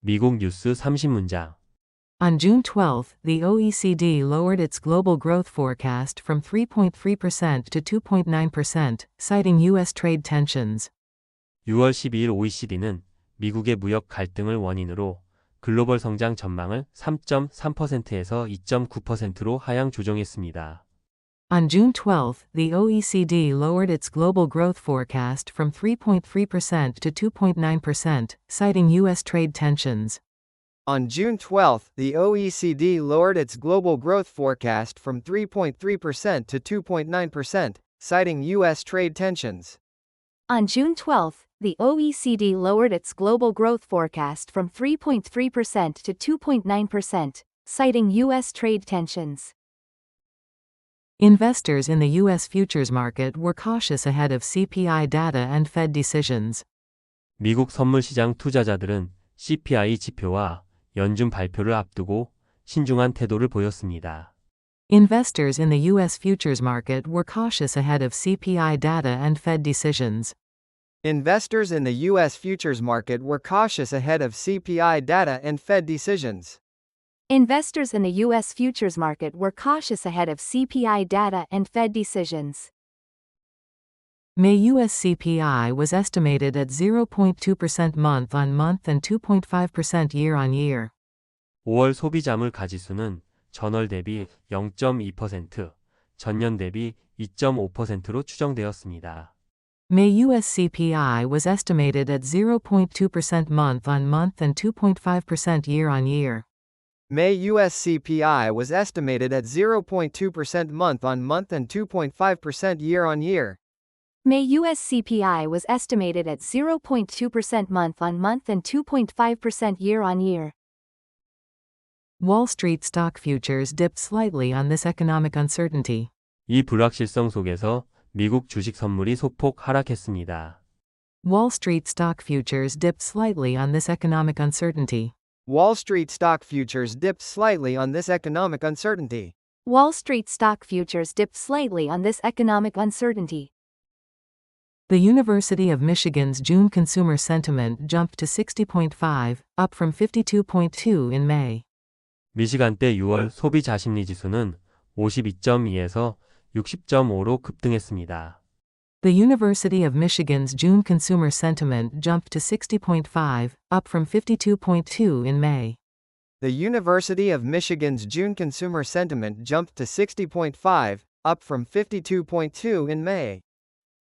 미국 뉴스 30문장. On June 12, the OECD lowered its global growth forecast from 3.3% to 2.9%, citing U.S. trade tensions. 6월 12일 OECD는 미국의 무역 갈등을 원인으로 글로벌 성장 전망을 3.3%에서 2.9%로 하향 조정했습니다. On June 12, the OECD lowered its global growth forecast from 3.3% to 2.9%, citing U.S. trade tensions. On June 12, the OECD lowered its global growth forecast from 3.3% to 2.9%, citing U.S. trade tensions. On June 12, the OECD lowered its global growth forecast from 3.3% to 2.9%, citing U.S. trade tensions. Investors in the U.S. futures market were cautious ahead of CPI data and Fed decisions. 미국 선물시장 투자자들은 CPI 지표와 연준 발표를 앞두고 신중한 태도를 보였습니다. Investors in the U.S. futures market were cautious ahead of CPI data and Fed decisions. Investors in the U.S. futures market were cautious ahead of CPI data and Fed decisions. Investors in the U.S. futures market were cautious ahead of CPI data and Fed decisions. May U.S. CPI was estimated at 0.2% month-on-month and 2.5% year-on-year. 5월 소비자물 가지수는 전월 대비 0.2%, 전년 대비 2.5%로 추정되었습니다. May U.S. CPI was estimated at 0.2% month-on-month and 2.5% year-on-year. May U.S. CPI was estimated at 0.2% month-on-month and 2.5% year-on-year. May U.S. CPI was estimated at 0.2% month-on-month and 2.5% year-on-year. Wall Street stock futures dipped slightly on this economic uncertainty. 이 불확실성 속에서 미국 주식 선물이 소폭 하락했습니다. Wall Street stock futures dipped slightly on this economic uncertainty. Wall Street stock futures dipped slightly on this economic uncertainty. Wall Street stock futures dipped slightly on this economic uncertainty. The University of Michigan's June consumer sentiment jumped to 60.5, up from 52.2 in May. 미시간대 6월 소비 자심리 지수는 52.2에서 60.5로 급등했습니다. The University of Michigan's June consumer sentiment jumped to 60.5, up from 52.2 in May. The University of Michigan's June consumer sentiment jumped to 60.5, up from 52.2 in May.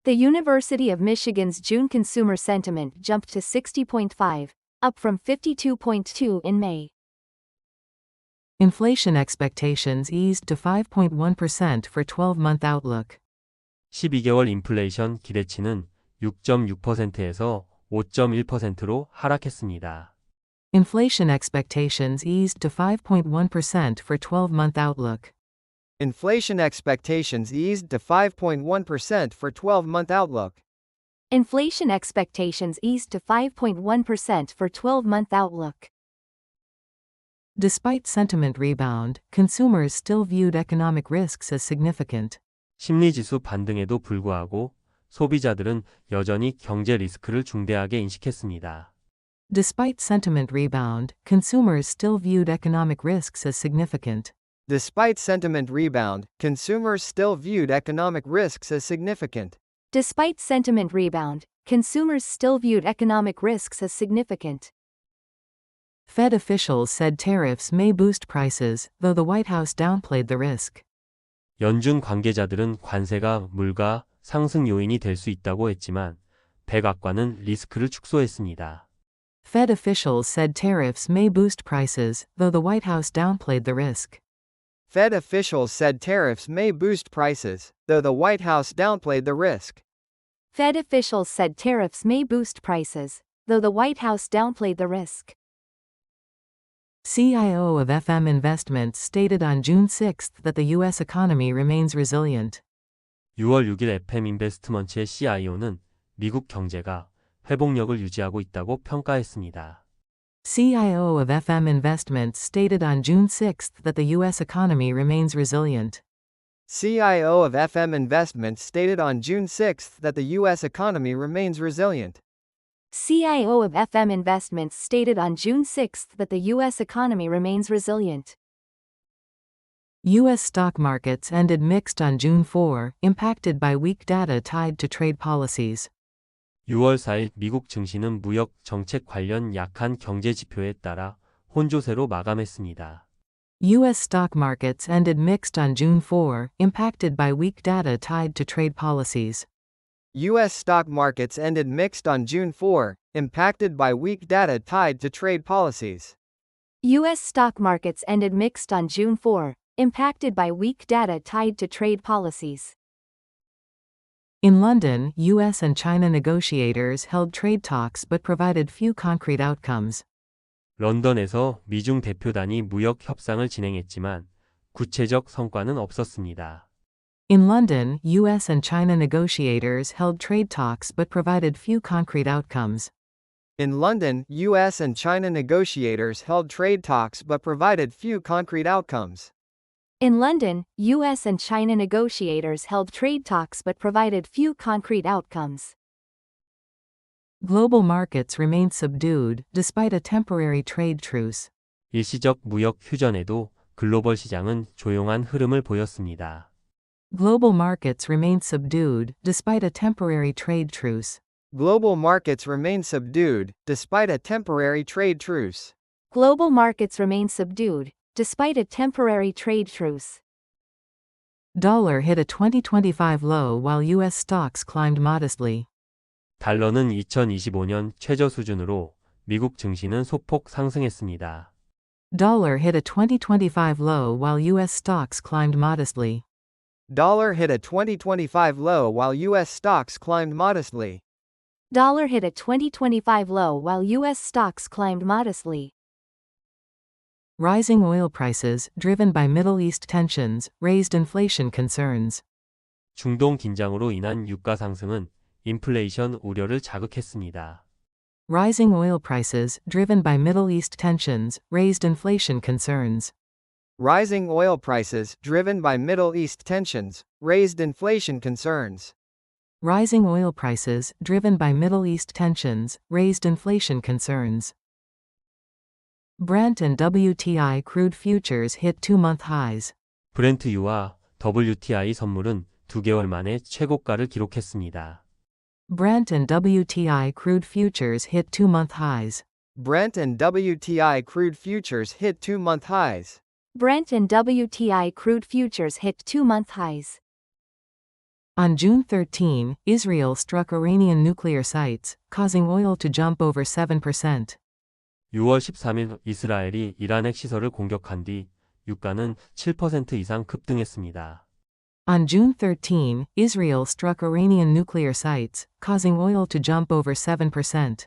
The University of Michigan's June consumer sentiment jumped to 60.5, up from 52.2 in May. Inflation expectations eased to 5.1% for 12-month outlook. 12개월 인플레이션 기대치는 6.6%에서 5.1%로 하락했습니다. Inflation expectations eased to 5.1% for 12-month outlook. Inflation expectations eased to 5.1% for 12-month outlook. Inflation expectations eased to 5.1% for 12-month outlook. Despite sentiment rebound, consumers still viewed economic risks as significant. 심리지수 반등에도 불구하고 소비자들은 여전히 경제 리스크를 중대하게 인식했습니다. Despite sentiment rebound, consumers still viewed economic risks as significant. Despite sentiment rebound, consumers still viewed economic risks as significant. Despite sentiment rebound, consumers still viewed economic risks as significant. Fed officials said tariffs may boost prices, though the White House downplayed the risk. 연준 관계자들은 관세가 물가 상승 요인이 될 수 있다고 했지만 백악관은 리스크를 축소했습니다. Fed officials said tariffs may boost prices, though the White House downplayed the risk. Fed officials said tariffs may boost prices, though the White House downplayed the risk. Fed officials said tariffs may boost prices, though the White House downplayed the risk. CIO of FM Investments stated on June 6 that the U.S. economy remains resilient. 6월 6일 FM 인베스트먼트의 CIO는 미국 경제가 회복력을 유지하고 있다고 평가했습니다. CIO of FM Investments stated on June 6 that the U.S. economy remains resilient. CIO of FM Investments stated on June 6 that the U.S. economy remains resilient. CIO of FM Investments stated on June 6 that the U.S. economy remains resilient. U.S. stock markets ended mixed on June 4, impacted by weak data tied to trade policies. 6월 4일 미국 증시는 무역 정책 관련 약한 경제 지표에 따라 혼조세로 마감했습니다. U.S. stock markets ended mixed on June 4, impacted by weak data tied to trade policies. U.S. stock markets ended mixed on June 4, impacted by weak data tied to trade policies. U.S. stock markets ended mixed on June 4, impacted by weak data tied to trade policies. In London, U.S. and China negotiators held trade talks but provided few concrete outcomes. 런던에서 미중 대표단이 무역 협상을 진행했지만 구체적 성과는 없었습니다. In London, U.S. and China negotiators held trade talks but provided few concrete outcomes. In London, U.S. and China negotiators held trade talks but provided few concrete outcomes. In London, U.S. and China negotiators held trade talks but provided few concrete outcomes. Global markets remained subdued, despite a temporary trade truce. 일시적 무역 휴전에도 글로벌 시장은 조용한 흐름을 보였습니다. Global markets remained subdued, despite a temporary trade truce. Global markets remain subdued, despite a temporary trade truce. Global markets remain subdued, despite a temporary trade truce. Dollar hit a 2025 low while U.S. stocks climbed modestly. 달러는 2025년 최저 수준으로 미국 증시는 소폭 상승했습니다. Dollar hit a 2025 low while U.S. stocks climbed modestly. Dollar hit a 2025 low while U.S. stocks climbed modestly. Dollar hit a 2025 low while U.S. stocks climbed modestly. Rising oil prices, driven by Middle East tensions, raised inflation concerns. 중동 긴장으로 인한 유가 상승은 인플레이션 우려를 자극했습니다. Rising oil prices, driven by Middle East tensions, raised inflation concerns. Rising oil prices, driven by Middle East tensions, raised inflation concerns. Rising oil prices, driven by Middle East tensions, raised inflation concerns. Brent and WTI crude futures hit two-month highs. 브렌트유와 WTI 선물은 2개월 만에 최고가를 기록했습니다. Brent and WTI crude futures hit two-month highs. Brent and WTI crude futures hit two-month highs. Brent and WTI crude futures hit two-month highs. On June 13, Israel struck Iranian nuclear sites, causing oil to jump over 7%. 6월 13일 이스라엘이 이란 핵시설을 공격한 뒤 유가는 7% 이상 급등했습니다. On June 13, Israel struck Iranian nuclear sites, causing oil to jump over 7%.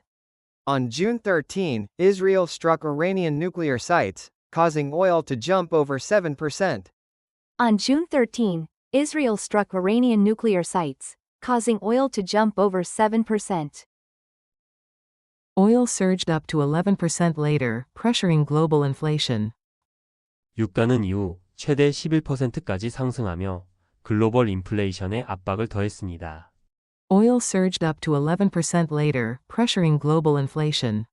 On June 13, Israel struck Iranian nuclear sites, causing oil to jump over 7%. On June 13, Israel struck Iranian nuclear sites, causing oil to jump over 7%. Oil surged up to 11% later, pressuring global inflation. 유가는 이후 최대 11%까지 상승하며 글로벌 인플레이션에 압박을 더했습니다. Oil surged up to 11% later, pressuring global inflation.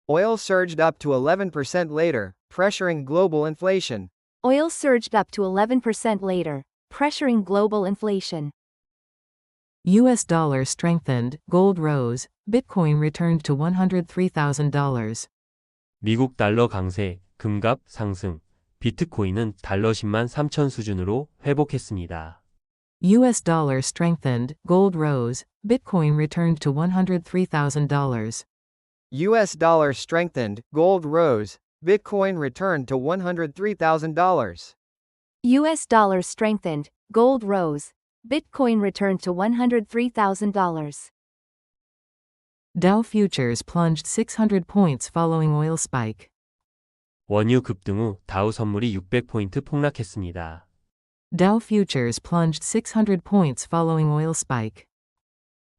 Oil surged up to 11% later, pressuring global inflation. Oil surged up to 11% later, pressuring global inflation. U.S. dollar strengthened, gold rose, Bitcoin returned to $103,000. 미국 달러 강세, 금값 상승, 비트코인은 달러 10만 3천 수준으로 회복했습니다. U.S. dollar strengthened, gold rose, Bitcoin returned to $103,000. U.S. dollar strengthened, gold rose, Bitcoin returned to $103,000. U.S. dollar strengthened, gold rose, Bitcoin returned to $103,000. Dow futures plunged 600 points following oil spike. 원유 급등 후 다우 선물이 600포인트 폭락했습니다. Dow futures plunged 600 points following oil spike.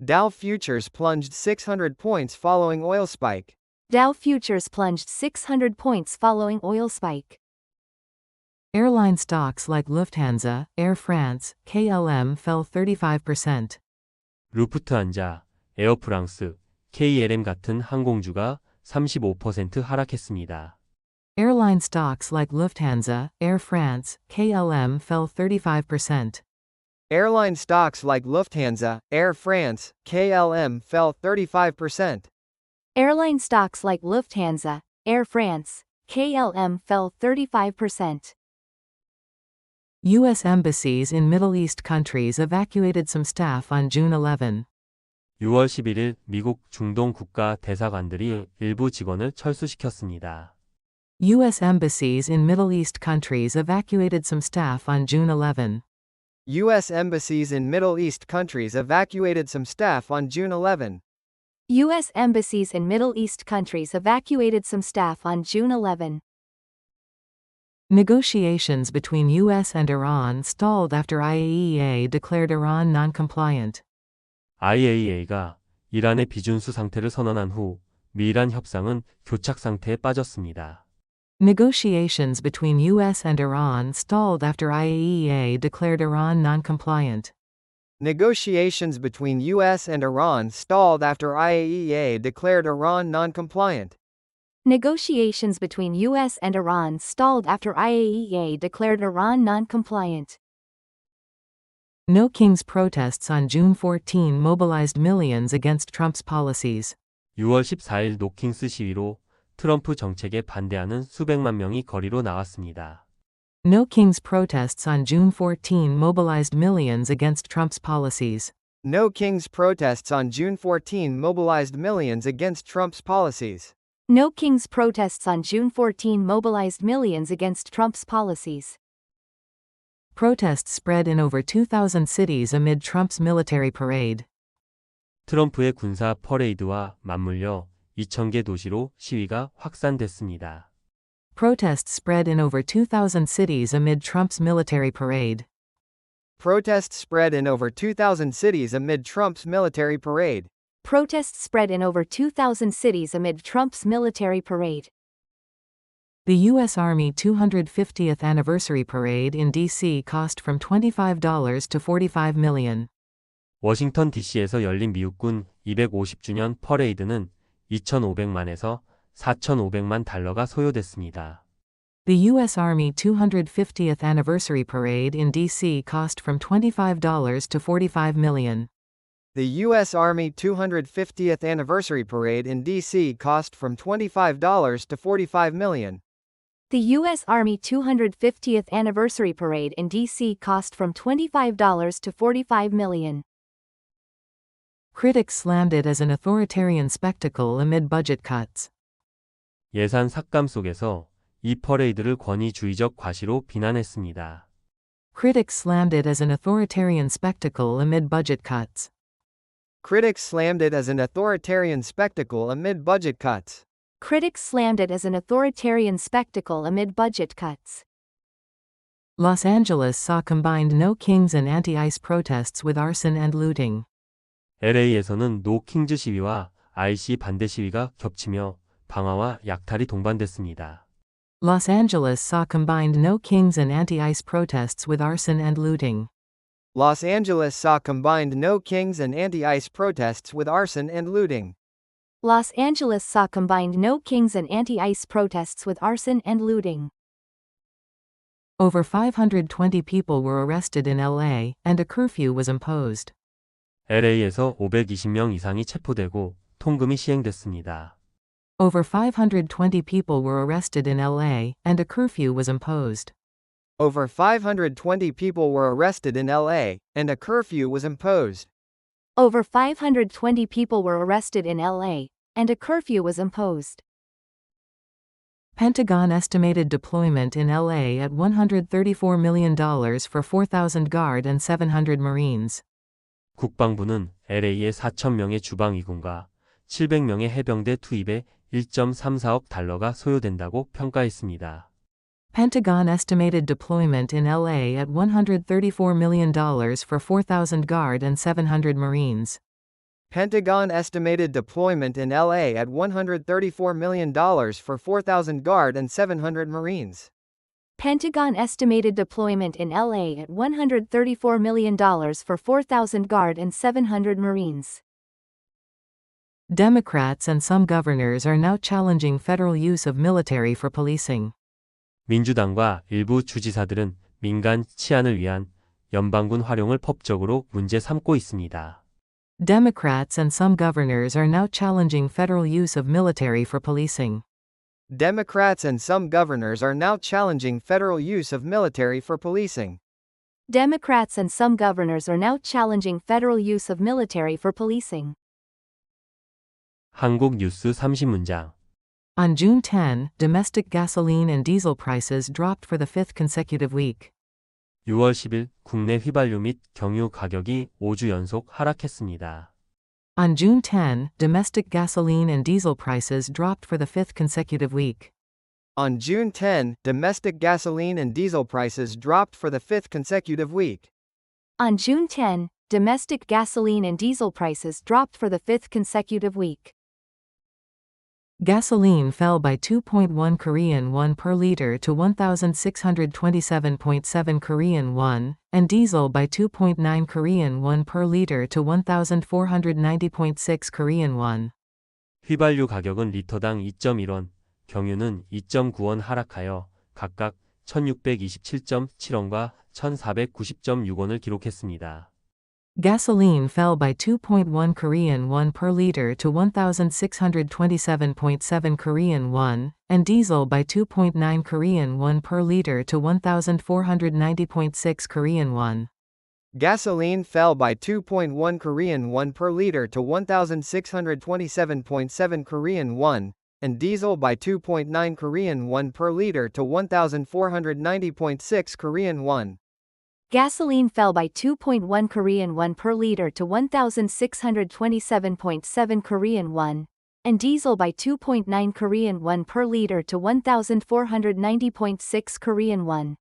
Dow futures plunged 600 points following oil spike. Dow futures plunged 600 points following oil spike. Airline stocks like Lufthansa, Air France, KLM fell 35%. 루프트한자, 에어프랑스, KLM 같은 항공주가 35% 하락했습니다. Airline stocks like Lufthansa, Air France, KLM fell 35%. Airline stocks like Lufthansa, Air France, KLM fell 35%. Airline stocks like Lufthansa, Air France, KLM fell 35%. U.S. embassies in Middle East countries evacuated some staff on June 11. 6월 11일 미국 중동 국가 대사관들이 일부 직원을 철수시켰습니다. U.S. embassies in Middle East countries evacuated some staff on June 11. U.S. embassies in Middle East countries evacuated some staff on June 11. U.S. embassies in Middle East countries evacuated some staff on June 11. Negotiations between U.S. and Iran stalled after IAEA declared Iran non-compliant. IAEA가 이란의 비준수 상태를 선언한 후 미이란 협상은 교착 상태에 빠졌습니다. Negotiations between U.S. and Iran stalled after IAEA declared Iran non-compliant. Negotiations between U.S. and Iran stalled after IAEA declared Iran non-compliant. Negotiations between U.S. and Iran stalled after IAEA declared Iran non-compliant. No Kings protests on June 14 mobilized millions against Trump's policies. 6월 14일 노킹스 시위로 트럼프 정책에 반대하는 수백만 명이 거리로 나왔습니다. No Kings protests on June 14 mobilized millions against Trump's policies. No Kings protests on June 14 mobilized millions against Trump's policies. No Kings protests on June 14 mobilized millions against Trump's policies. Protests spread in over 2,000 cities amid Trump's military parade. 트럼프의 군사 퍼레이드와 맞물려 2,000개 도시로 시위가 확산됐습니다. Protests spread in over 2,000 cities amid Trump's military parade. Protests spread in over 2,000 cities amid Trump's military parade. Protests spread in over 2,000 cities amid Trump's military parade. The U.S. Army 250th Anniversary Parade in D.C. cost from $25 to $45 million. 워싱턴 DC에서 열린 미국군 250주년 퍼레이드는 2,500만에서 4,500만 달러가 소요됐습니다. The U.S. Army 250th Anniversary Parade in D.C. cost from $25 to $45 million. The U.S. Army 250th Anniversary Parade in D.C. cost from $25 to $45 million. The U.S. Army 250th Anniversary Parade in D.C. cost from $25 to $45 million. Critics slammed it as an authoritarian spectacle amid budget cuts. 예산 삭감 속에서 이 퍼레이드를 권위주의적 과시로 비난했습니다. Critics slammed it as an authoritarian spectacle amid budget cuts. Critics slammed it as an authoritarian spectacle amid budget cuts. Critics slammed it as an authoritarian spectacle amid budget cuts. Los Angeles saw combined No Kings and anti-ICE protests with arson and looting. LA에서는 노 킹즈 시위와 IC 반대 시위가 겹치며 방화와 약탈이 동반됐습니다. Los Angeles saw combined No Kings and anti-ICE protests with arson and looting. Los Angeles saw combined No Kings and anti-ICE protests with arson and looting. Los Angeles saw combined No Kings and anti-ICE protests with arson and looting. Over 520 people were arrested in LA, and a curfew was imposed. LA에서 520명 이상이 체포되고 통금이 시행됐습니다. Over 520 people were arrested in LA, and a curfew was imposed. Over 520 people were arrested in LA, and a curfew was imposed. Over 520 people were arrested in LA, and a curfew was imposed. Pentagon estimated deployment in LA at $134 million for 4,000 Guard and 700 Marines. 국방부는 LA에 4,000명의 주방위군과 700명의 해병대 투입에 1.34억 달러가 소요된다고 평가했습니다. Pentagon estimated deployment in LA at $134 million for 4,000 Guard and 700 Marines. Pentagon estimated deployment in LA at $134 million for 4,000 Guard and 700 Marines. Pentagon estimated deployment in LA at $134 million for 4,000 Guard and 700 Marines. Democrats and some governors are now challenging federal use of military for policing. 민주당과 일부 주지사들은 민간 치안을 위한 연방군 활용을 법적으로 문제 삼고 있습니다. Democrats and some governors are now challenging federal use of military for policing. Democrats and some governors are now challenging federal use of military for policing. Democrats and some governors are now challenging federal use of military for policing. 한국 뉴스 30문장. On June 10, domestic gasoline and diesel prices dropped for the fifth consecutive week. 6월 10일 국내 휘발유 및 경유 가격이 5주 연속 하락했습니다. On June 10, domestic gasoline and diesel prices dropped for the fifth consecutive week. On June 10, domestic gasoline and diesel prices dropped for the fifth consecutive week. On June 10, domestic gasoline and diesel prices dropped for the fifth consecutive week. Gasoline fell by 2.1 Korean won per liter to 1,627.7 Korean won, and diesel by 2.9 Korean won per liter to 1,490.6 Korean won. 휘발유 가격은 리터당 2.1원, 경유는 2.9원 하락하여 각각 1,627.7원과 1,490.6원을 기록했습니다. Gasoline fell by 2.1 Korean won per liter to 1,627.7 Korean won, and diesel by 2.9 Korean won per liter to 1,490.6 Korean won. Gasoline fell by 2.1 Korean won per liter to 1,627.7 Korean won, and diesel by 2.9 Korean won per liter to 1,490.6 Korean won. Gasoline fell by 2.1 Korean won per liter to 1,627.7 Korean won, and diesel by 2.9 Korean won per liter to 1,490.6 Korean won.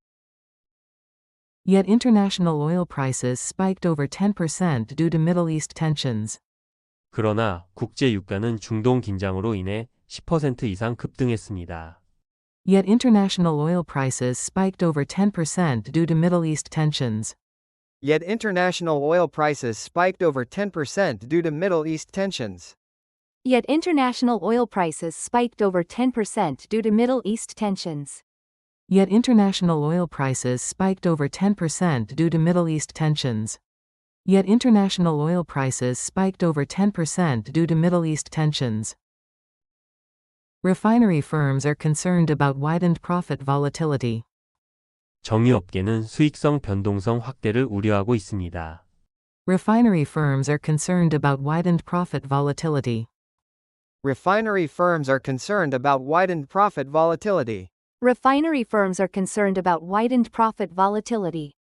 Yet international oil prices spiked over 10% due to Middle East tensions. 그러나 국제 유가는 중동 긴장으로 인해 10% 이상 급등했습니다. Yet international oil prices spiked over 10% due to Middle East tensions. Yet international oil prices spiked over 10% due to Middle East tensions. Yet international oil prices spiked over 10% due to Middle East tensions. Yet international oil prices spiked over 10% due to Middle East tensions. Yet international oil prices spiked over 10% due to Middle East tensions. Refinery firms are concerned about widened profit volatility. 정유업계는 수익성 변동성 확대를 우려하고 있습니다. Refinery firms are concerned about widened profit volatility. Refinery firms are concerned about widened profit volatility. Refinery firms are concerned about widened profit volatility.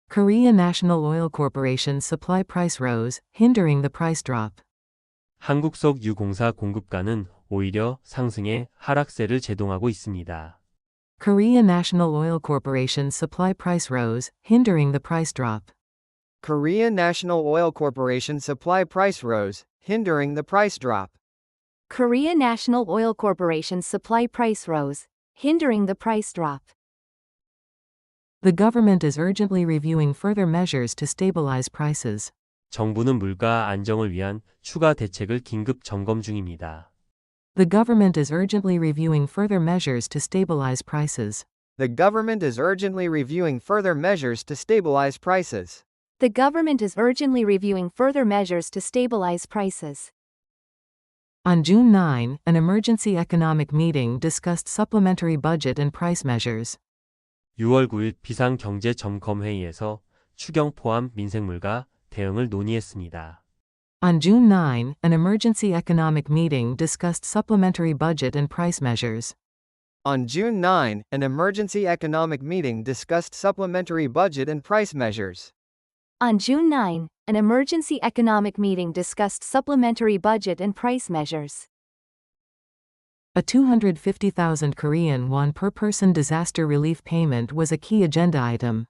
Korea National Oil Corporation's supply price rose, hindering the price drop. 한국석 유공사 공급가는 오히려 상승에 하락세를 제동하고 있습니다. Korea National Oil Corporation's supply price rose, hindering the price drop. Korea National Oil Corporation supply price rose, hindering the price drop. Korea National Oil Corporation's supply price rose, hindering the price drop. The government is urgently reviewing further measures to stabilize prices. 정부는 물가 안정을 위한 추가 대책을 긴급 점검 중입니다. The government is urgently reviewing further measures to stabilize prices. The government is urgently reviewing further measures to stabilize prices. The government is urgently reviewing further measures to stabilize prices. On June 9, an emergency economic meeting discussed supplementary budget and price measures. 6월 9일 비상경제점검회의에서 추경 포함 민생물가 대응을 논의했습니다. On June 9, an emergency economic meeting discussed supplementary budget and price measures. On June 9, an emergency economic meeting discussed supplementary budget and price measures. On June 9, an emergency economic meeting discussed supplementary budget and price measures. A 250,000 Korean won per person disaster relief payment was a key agenda item.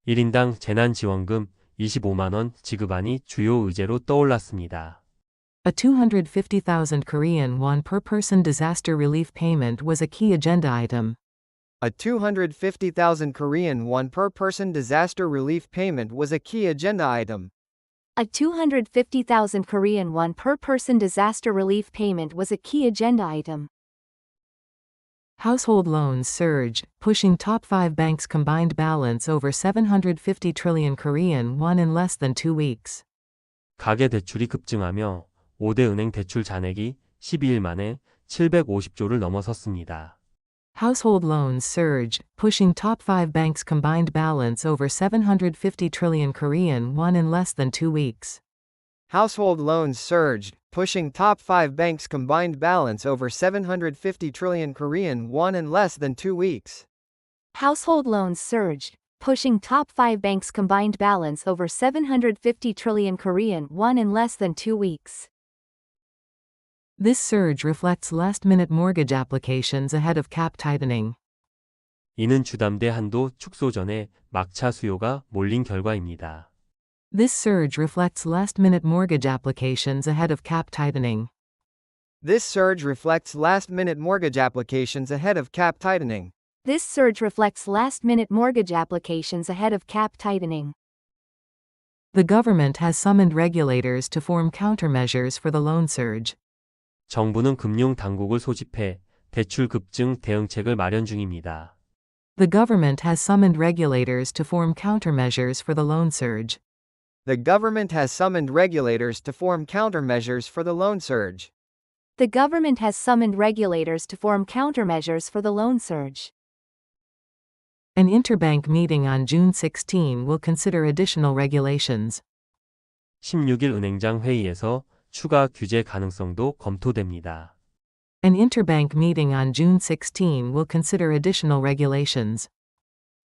1인당 재난지원금 25만 원 지급안이 주요 의제로 떠올랐습니다. A 250,000 Korean won per person disaster relief payment was a key agenda item. A 250,000 Korean won per person disaster relief payment was a key agenda item. A 250,000 Korean won per person disaster relief payment was a key agenda item. Household loans surge, pushing top 5 banks' combined balance over 750 trillion Korean won in less than 2 weeks. 가계 대출이 급증하며 5대 은행 대출 잔액이 12일 만에 750조를 넘어섰습니다. Household loans surge, pushing top 5 banks' combined balance over 750 trillion Korean won in less than 2 weeks. Household loans surged, pushing top 5 banks' combined balance over 750 trillion Korean won in less than 2 weeks. Household loans surged, pushing top 5 banks' combined balance over 750 trillion Korean won in less than 2 weeks. This surge reflects last-minute mortgage applications ahead of cap tightening. 이는 주담대 한도 축소 전에 막차 수요가 몰린 결과입니다. This surge reflects last-minute mortgage applications ahead of cap tightening. This surge reflects last-minute mortgage applications ahead of cap tightening. This surge reflects last-minute mortgage applications ahead of cap tightening. The government has summoned regulators to form countermeasures for the loan surge. 정부는 금융 당국을 소집해 대출 급증 대응책을 마련 중입니다. The government has summoned regulators to form countermeasures for the loan surge. The government has summoned regulators to form countermeasures for the loan surge. The government has summoned regulators to form countermeasures for the loan surge. An interbank meeting on June 16 will consider additional regulations. 16일 은행장 회의에서 추가 규제 가능성도 검토됩니다. An interbank meeting on June 16 will consider additional regulations.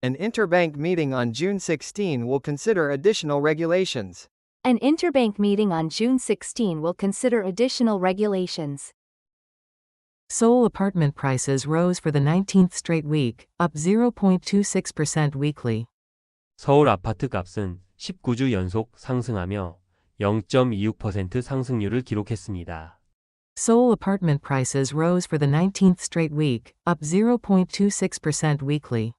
An interbank meeting on June 16 will consider additional regulations. An interbank meeting on June 16 will consider additional regulations. Seoul apartment prices rose for the 19th straight week, up 0.26% weekly. 서울 아파트 값은 19주 연속 상승하며 0.26% 상승률을 기록했습니다. Seoul apartment prices rose for the 19th straight week, up 0.26% weekly.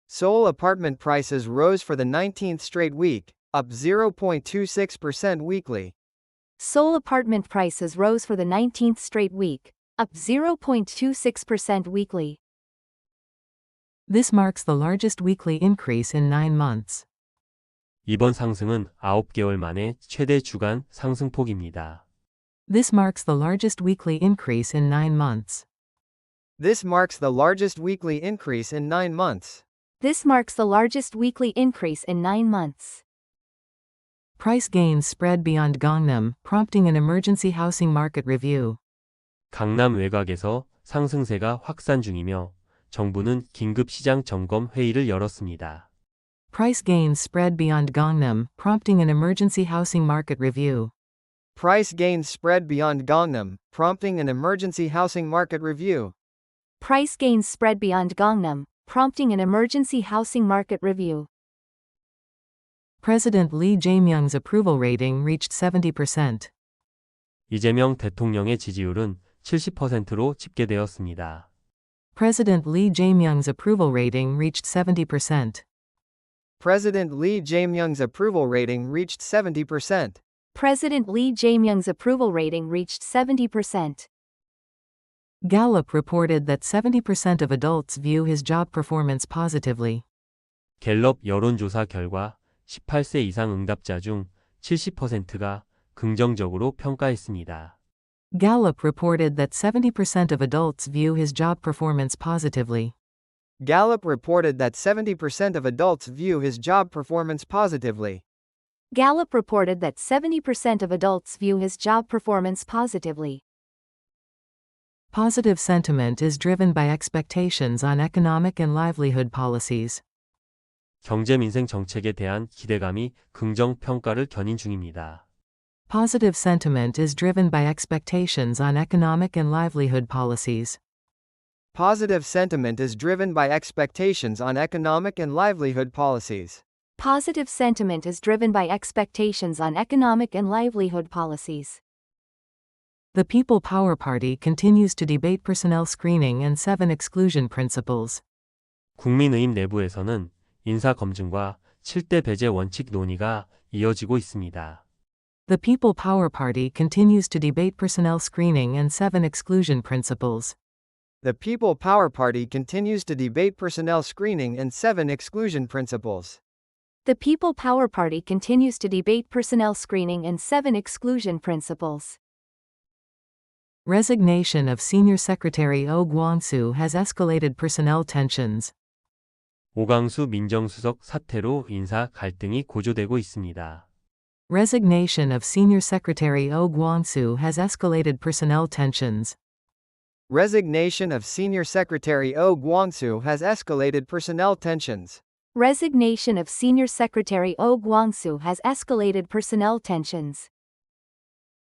Seoul apartment prices rose for the 19th straight week, up 0.26% weekly. Seoul apartment prices rose for the 19th straight week, up 0.26% weekly. This marks the largest weekly increase in 9 months. 이번 상승은 9개월 만에 최대 주간 상승폭입니다. This marks the largest weekly increase in 9 months. This marks the largest weekly increase in 9 months. This marks the largest weekly increase in 9 months. Price gains spread beyond Gangnam, prompting an emergency housing market review. 강남 외곽에서 상승세가 확산 중이며 정부는 긴급 시장 점검 회의를 열었습니다. Price gains spread beyond Gangnam, prompting an emergency housing market review. Price gains spread beyond Gangnam, prompting an emergency housing market review. Price gains spread beyond Gangnam, prompting an emergency housing market review. President Lee Jae-myung's approval rating reached 70%. 이재명 대통령의 지지율은 70%로 집계되었습니다. President Lee Jae-myung's approval rating reached 70%. President Lee Jae-myung's approval rating reached 70%. President Lee Jae-myung's approval rating reached 70%. Gallup reported that 70% of adults view his job performance positively. 갤럽 여론조사 결과 18세 이상 응답자 중 70%가 긍정적으로 평가했습니다. Gallup reported that 70% of adults view his job performance positively. Gallup reported that 70% of adults view his job performance positively. Gallup reported that 70% of adults view his job performance positively. Positive sentiment is driven by expectations on economic and livelihood policies. 경제 민생 정책에 대한 기대감이 긍정 평가를 견인 중입니다. Positive sentiment is driven by expectations on economic and livelihood policies. Positive sentiment is driven by expectations on economic and livelihood policies. Positive sentiment is driven by expectations on economic and livelihood policies. The People Power Party continues to debate personnel screening and 7 exclusion principles. 국민의힘 내부에서는 인사 검증과 7대 배제 원칙 논의가 이어지고 있습니다. The People Power Party continues to debate personnel screening and 7 exclusion principles. The People Power Party continues to debate personnel screening and 7 exclusion principles. The People Power Party continues to debate personnel screening and 7 exclusion principles. Resignation of Senior Secretary Oh Kwang-soo has escalated personnel tensions. 오광수 민정수석 사태로 인사 갈등이 고조되고 있습니다. Resignation of Senior Secretary Oh Kwang-soo has escalated personnel tensions. Resignation of Senior Secretary Oh Kwang-soo has escalated personnel tensions. Resignation of Senior Secretary Oh Kwang-soo has escalated personnel tensions.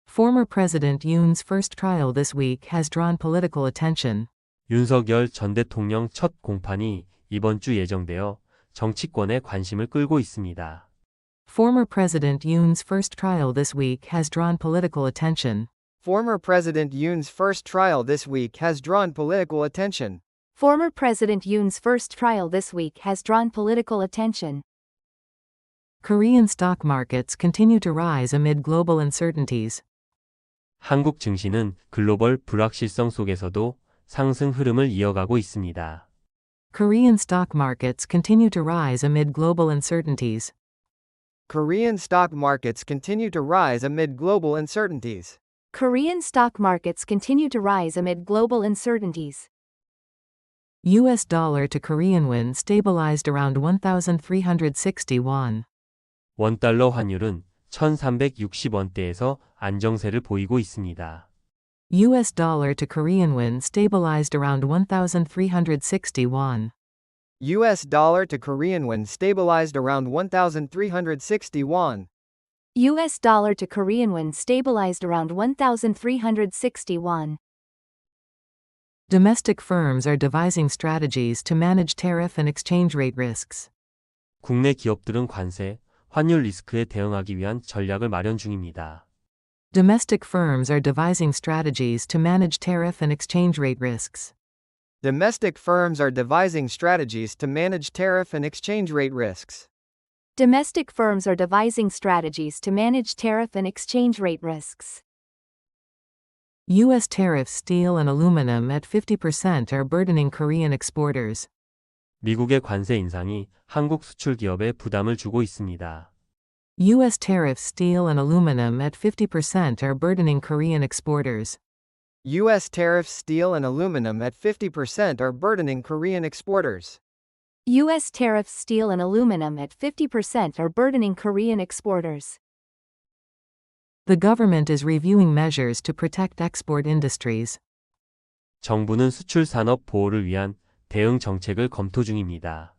Former President Yoon's first trial this week has drawn political attention. 윤석열 전 대통령 첫 공판이 이번 주 예정되어 정치권의 관심을 끌고 있습니다. Former President Yoon's first trial this week has drawn political attention. Former President Yoon's first trial this week has drawn political attention. Former President Yoon's first trial this week has drawn political attention. Korean stock markets continue to rise amid global uncertainties. 한국 증시는 글로벌 불확실성 속에서도 상승 흐름을 이어가고 있습니다. Korean stock markets continue to rise amid global uncertainties. Korean stock markets continue to rise amid global uncertainties. Korean stock markets continue to rise amid global uncertainties. US dollar to Korean won stabilized around 1,360 won. 원달러 환율은 1,360원대에서 안정세를 보이고 있습니다. US dollar to Korean won stabilized around 1,360 won. US dollar to Korean won stabilized around 1,360 won. US dollar to Korean won stabilized around 1,360 won. Domestic firms are devising strategies to manage tariff and exchange rate risks. 국내 기업들은 관세, 환율 리스크에 대응하기 위한 전략을 마련 중입니다. Domestic firms are devising strategies to manage tariff and exchange rate risks. Domestic firms are devising strategies to manage tariff and exchange rate risks. Domestic firms are devising strategies to manage tariff and exchange rate risks. U.S. tariffs steel and aluminum at 50% are burdening Korean exporters. 미국의 관세 인상이 한국 수출 기업에 부담을 주고 있습니다. U.S. tariffs steel and aluminum at 50% are burdening Korean exporters. U.S. tariffs steel and aluminum at 50% are burdening Korean exporters. U.S. tariffs steel and aluminum at 50% are burdening Korean exporters. The government is reviewing measures to protect export industries. 정부는 수출 산업 보호를 위한 대응 정책을 검토 중입니다.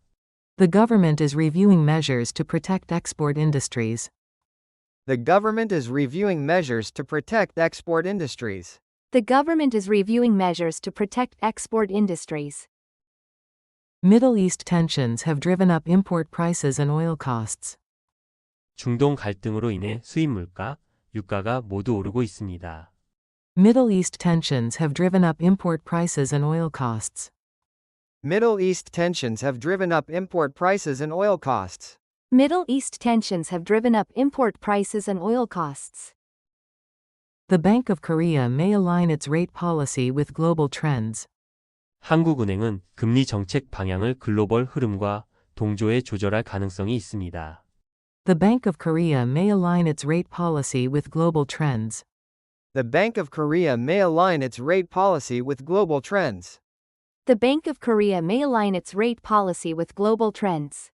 The government is reviewing measures to protect export industries. The government is reviewing measures to protect export industries. The government is reviewing measures to protect export industries. Middle East tensions have driven up import prices and oil costs. 중동 갈등으로 인해 수입 물가, 유가가 모두 오르고 있습니다. Middle East tensions have driven up import prices and oil costs. Middle East tensions have driven up import prices and oil costs. Middle East tensions have driven up import prices and oil costs. The Bank of Korea may align its rate policy with global trends. 한국은행은 금리 정책 방향을 글로벌 흐름과 동조해 조절할 가능성이 있습니다. The Bank of Korea may align its rate policy with global trends. The Bank of Korea may align its rate policy with global trends. The Bank of Korea may align its rate policy with global trends.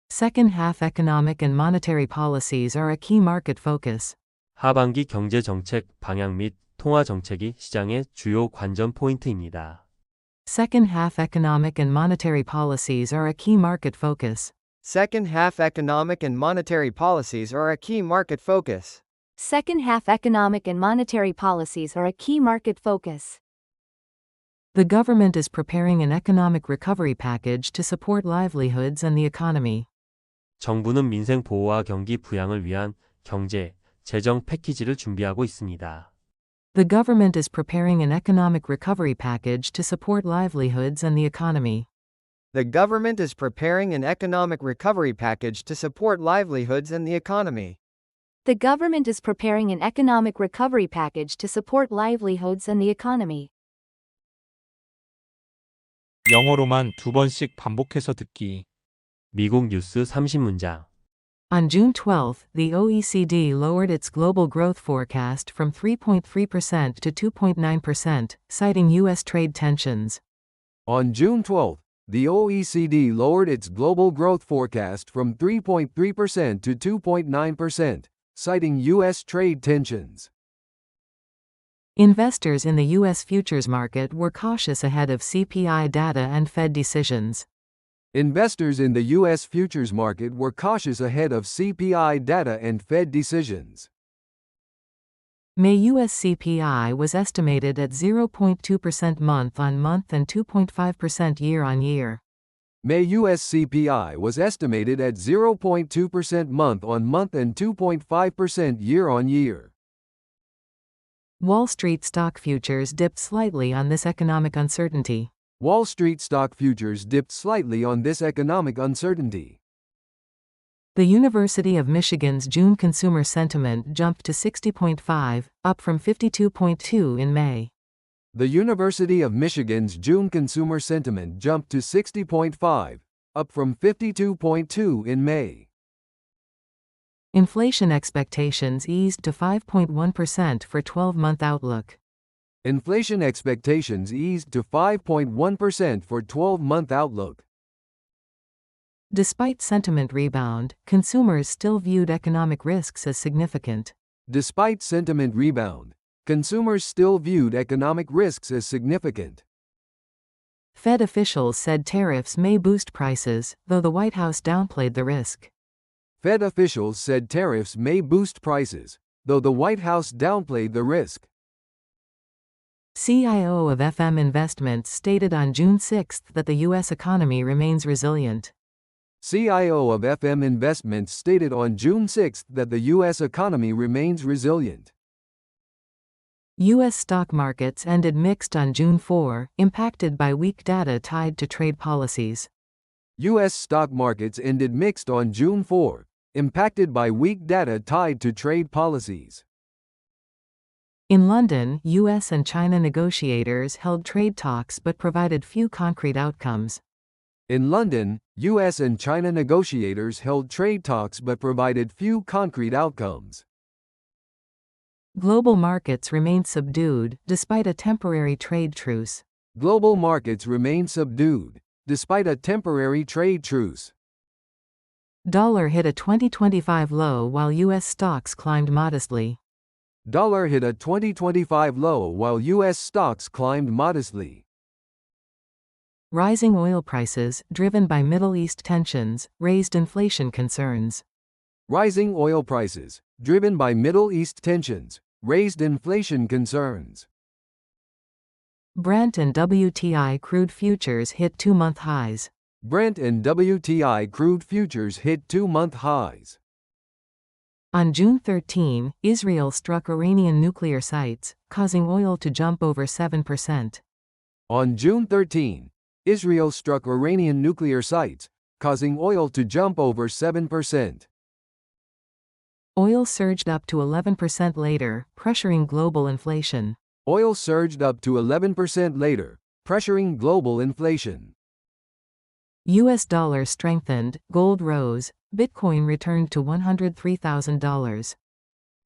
Second half economic and monetary policies are a key market focus. 하반기 경제 정책 방향 및 통화 정책이 시장의 주요 관전 포인트입니다. Second half economic and monetary policies are a key market focus. Second half economic and monetary policies are a key market focus. Second half economic and monetary policies are a key market focus. The government is preparing an economic recovery package to support livelihoods and the economy. 정부는 민생 보호와 경기 부양을 위한 경제, 재정 패키지를 준비하고 있습니다. The government is preparing an economic recovery package to support livelihoods and the economy. The government is preparing an economic recovery package to support livelihoods and the economy. The government is preparing an economic recovery package to support livelihoods and the economy. 영어로만 2번씩 반복해서 듣기. 미국 뉴스 30문장. On June 12, the OECD lowered its global growth forecast from 3.3% to 2.9%, citing U.S. trade tensions. On June 12, the OECD lowered its global growth forecast from 3.3% to 2.9%, citing U.S. trade tensions. Investors in the U.S. futures market were cautious ahead of CPI data and Fed decisions. Investors in the U.S. futures market were cautious ahead of CPI data and Fed decisions. May U.S. CPI was estimated at 0.2% month-on-month and 2.5% year-on-year. May U.S. CPI was estimated at 0.2% month-on-month and 2.5% year-on-year. Wall Street stock futures dipped slightly on this economic uncertainty. Wall Street stock futures dipped slightly on this economic uncertainty. The University of Michigan's June consumer sentiment jumped to 60.5, up from 52.2 in May. The University of Michigan's June consumer sentiment jumped to 60.5, up from 52.2 in May. Inflation expectations eased to 5.1% for 12-month outlook. Inflation expectations eased to 5.1% for 12-month outlook. Despite sentiment rebound, consumers still viewed economic risks as significant. Despite sentiment rebound, consumers still viewed economic risks as significant. Fed officials said tariffs may boost prices, though the White House downplayed the risk. Fed officials said tariffs may boost prices, though the White House downplayed the risk. CIO of FM Investments stated on June 6 that the U.S. economy remains resilient. CIO of FM Investments stated on June 6 that the U.S. economy remains resilient. U.S. stock markets ended mixed on June 4, impacted by weak data tied to trade policies. U.S. stock markets ended mixed on June 4, impacted by weak data tied to trade policies. In London, U.S. and China negotiators held trade talks but provided few concrete outcomes. In London, U.S. and China negotiators held trade talks but provided few concrete outcomes. Global markets remained subdued, despite a temporary trade truce. Global markets remained subdued, despite a temporary trade truce. Dollar hit a 2025 low while U.S. stocks climbed modestly. Dollar hit a 2025 low while U.S. stocks climbed modestly. Rising oil prices, driven by Middle East tensions, raised inflation concerns. Rising oil prices, driven by Middle East tensions, raised inflation concerns. Brent and WTI crude futures hit 2-month highs. Brent and WTI crude futures hit 2-month highs. On June 13, Israel struck Iranian nuclear sites, causing oil to jump over 7%. On June 13, Israel struck Iranian nuclear sites, causing oil to jump over 7%. Oil surged up to 11% later, pressuring global inflation. Oil surged up to 11% later, pressuring global inflation. U.S. dollar strengthened, gold rose, Bitcoin returned to $103,000.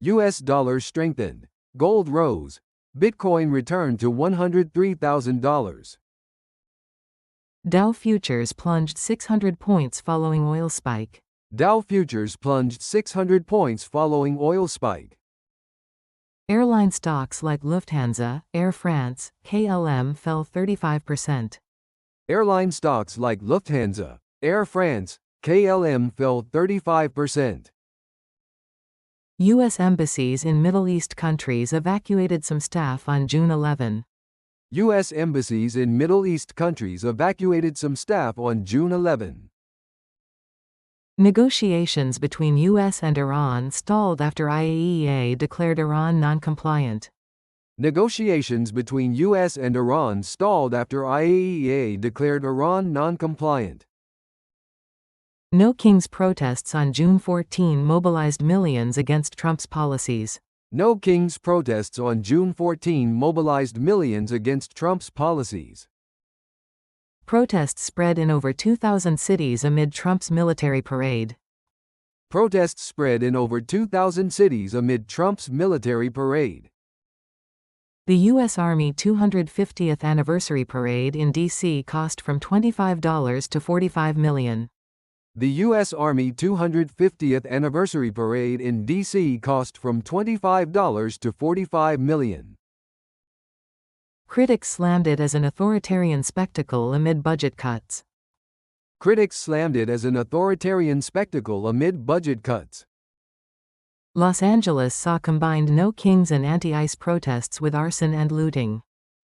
U.S. dollar strengthened, gold rose, Bitcoin returned to $103,000. Dow futures plunged 600 points following oil spike. Dow futures plunged 600 points following oil spike. Airline stocks like Lufthansa, Air France, KLM fell 35%. Airline stocks like Lufthansa, Air France, KLM fell 35%. U.S. embassies in Middle East countries evacuated some staff on June 11. U.S. embassies in Middle East countries evacuated some staff on June 11. Negotiations between U.S. and Iran stalled after IAEA declared Iran non-compliant. Negotiations between U.S. and Iran stalled after IAEA declared Iran non-compliant. No Kings protests on June 14 mobilized millions against Trump's policies. No Kings protests on June 14 mobilized millions against Trump's policies. Protests spread in over 2,000 cities amid Trump's military parade. Protests spread in over 2,000 cities amid Trump's military parade. The U.S. Army 250th Anniversary Parade in D.C. cost from $25 to $45 million. The U.S. Army 250th Anniversary Parade in D.C. cost from $25 to $45 million. Critics slammed it as an authoritarian spectacle amid budget cuts. Critics slammed it as an authoritarian spectacle amid budget cuts. Los Angeles saw combined No Kings and anti-ICE protests with arson and looting.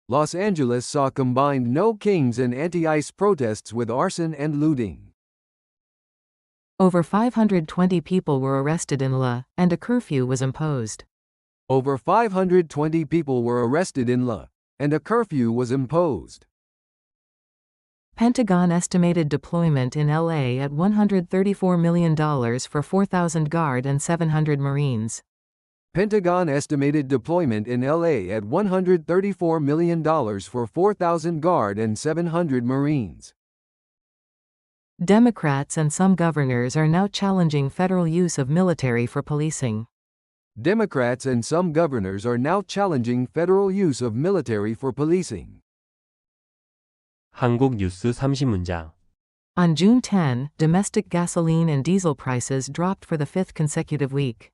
Los Angeles saw combined No Kings and anti-ICE protests with arson and looting. Over 520 people were arrested in La, and a curfew was imposed. Over 520 people were arrested in La, and a curfew was imposed. Pentagon estimated deployment in LA at $134 million for 4,000 Guard and 700 Marines. Pentagon estimated deployment in LA at $134 million for 4,000 Guard and 700 Marines. Democrats and some governors are now challenging federal use of military for policing. Democrats and some governors are now challenging federal use of military for policing. 한국 뉴스 30문장. On June 10, domestic gasoline and diesel prices dropped for the fifth consecutive week.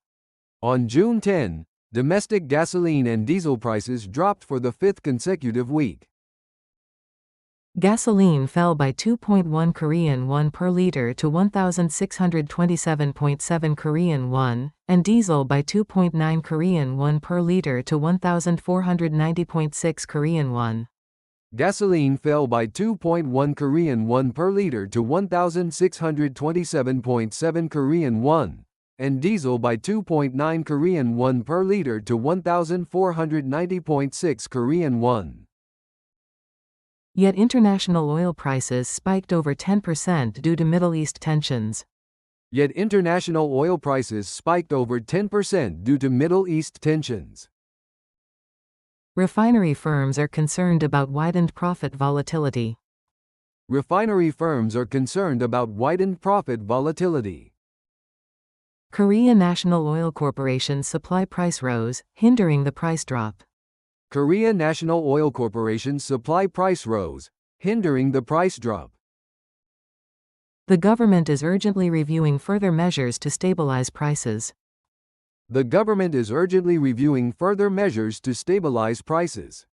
On June 10, domestic gasoline and diesel prices dropped for the fifth consecutive week. Gasoline fell by 2.1 Korean won per liter to 1,627.7 Korean won, and diesel by 2.9 Korean won per liter to 1,490.6 Korean won. Gasoline fell by 2.1 Korean won per liter to 1,627.7 Korean won, and diesel by 2.9 Korean won per liter to 1,490.6 Korean won. Yet international oil prices spiked over 10% due to Middle East tensions. Yet international oil prices spiked over 10% due to Middle East tensions. Refinery firms are concerned about widened profit volatility. Refinery firms are concerned about widened profit volatility. Korea National Oil Corporation's supply price rose, hindering the price drop. Korea National Oil Corporation's supply price rose, hindering the price drop. The government is urgently reviewing further measures to stabilize prices. The government is urgently reviewing further measures to stabilize prices.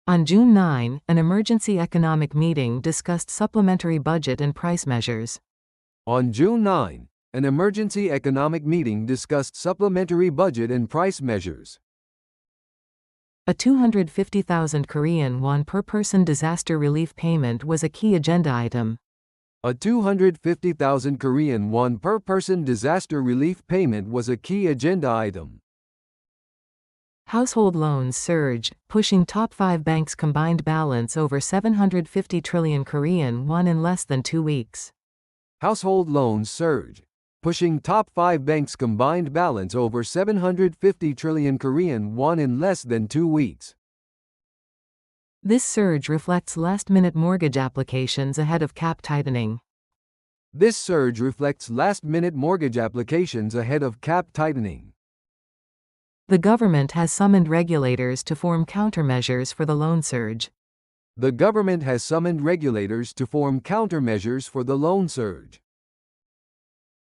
On June 9, an emergency economic meeting discussed supplementary budget and price measures. On June 9, an emergency economic meeting discussed supplementary budget and price measures. A 250,000 Korean won per person disaster relief payment was a key agenda item. A 250,000 Korean won per person disaster relief payment was a key agenda item. Household loans surged, pushing top 5 banks' combined balance over 750 trillion Korean won in less than 2 weeks. Household loans surged, pushing top 5 banks' combined balance over 750 trillion Korean won in less than 2 weeks. This surge reflects last-minute mortgage applications ahead of cap tightening. This surge reflects last-minute mortgage applications ahead of cap tightening. The government has summoned regulators to form countermeasures for the loan surge. The government has summoned regulators to form countermeasures for the loan surge.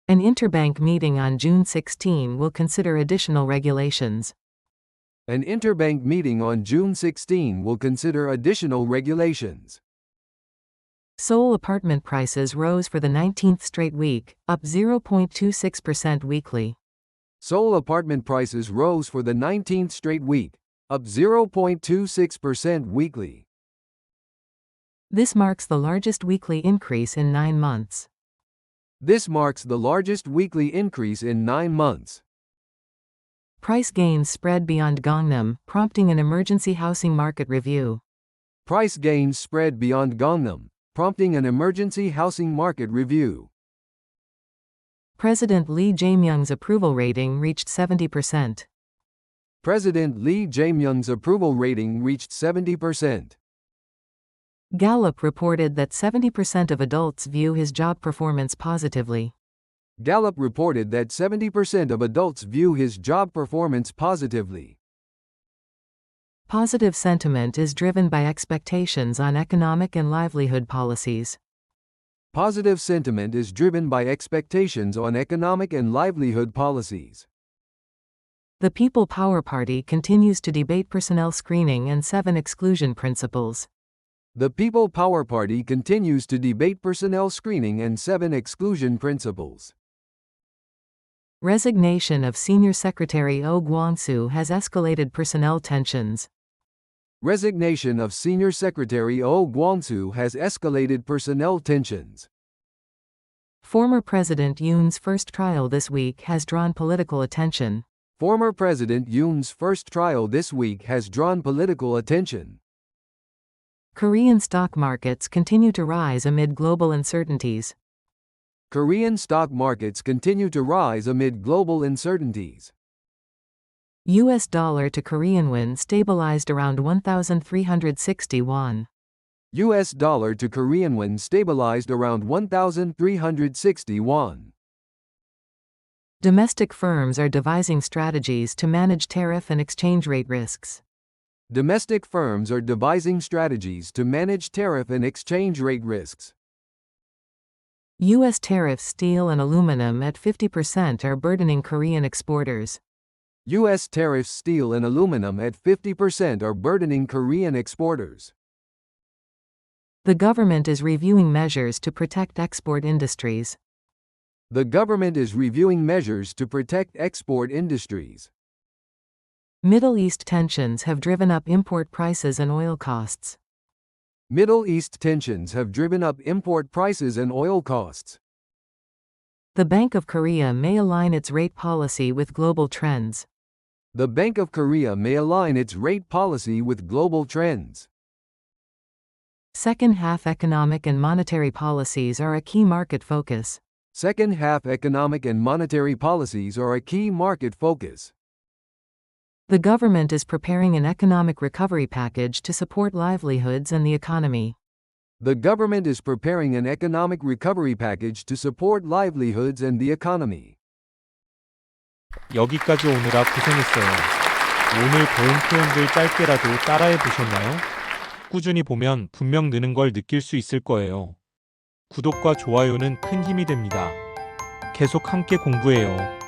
An interbank meeting on June 16 will consider additional regulations. An interbank meeting on June 16 will consider additional regulations. Seoul apartment prices rose for the 19th straight week, up 0.26% weekly. Seoul apartment prices rose for the 19th straight week, up 0.26% weekly. This marks the largest weekly increase in 9 months. This marks the largest weekly increase in 9 months. Price gains spread beyond Gangnam, prompting an emergency housing market review. Price gains spread beyond Gangnam, prompting an emergency housing market review. President Lee Jae-myung's approval rating reached 70%. President Lee Jae-myung's approval rating reached 70%. Gallup reported that 70% of adults view his job performance positively. Gallup reported that 70% of adults view his job performance positively. Positive sentiment is driven by expectations on economic and livelihood policies. Positive sentiment is driven by expectations on economic and livelihood policies. The People Power Party continues to debate personnel screening and 7 exclusion principles. The People Power Party continues to debate personnel screening and 7 exclusion principles. Resignation of Senior Secretary Oh Kwon-soo has escalated personnel tensions. Resignation of Senior Secretary Oh Kwon-soo has escalated personnel tensions. Former President Yoon's first trial this week has drawn political attention. Former President Yoon's first trial this week has drawn political attention. Korean stock markets continue to rise amid global uncertainties. Korean stock markets continue to rise amid global uncertainties. US dollar to Korean won stabilized around 1,360 won. US dollar to Korean won stabilized around 1,360 won. Domestic firms are devising strategies to manage tariff and exchange rate risks. Domestic firms are devising strategies to manage tariff and exchange rate risks. U.S. tariffs steel and aluminum at 50% are burdening Korean exporters. U.S. tariffs steel and aluminum at 50% are burdening Korean exporters. The government is reviewing measures to protect export industries. The government is reviewing measures to protect export industries. Middle East tensions have driven up import prices and oil costs. Middle East tensions have driven up import prices and oil costs. The Bank of Korea may align its rate policy with global trends. The Bank of Korea may align its rate policy with global trends. Second half economic and monetary policies are a key market focus. Second half economic and monetary policies are a key market focus. The government is preparing an economic recovery package to support livelihoods and the economy. The government is preparing an economic recovery package to support livelihoods and the economy. 여기까지 오느라 고생했어요. 오늘 배운 표현들 짧게라도 따라해 보셨나요? 꾸준히 보면 분명 느는 걸 느낄 수 있을 거예요. 구독과 좋아요는 큰 힘이 됩니다. 계속 함께 공부해요.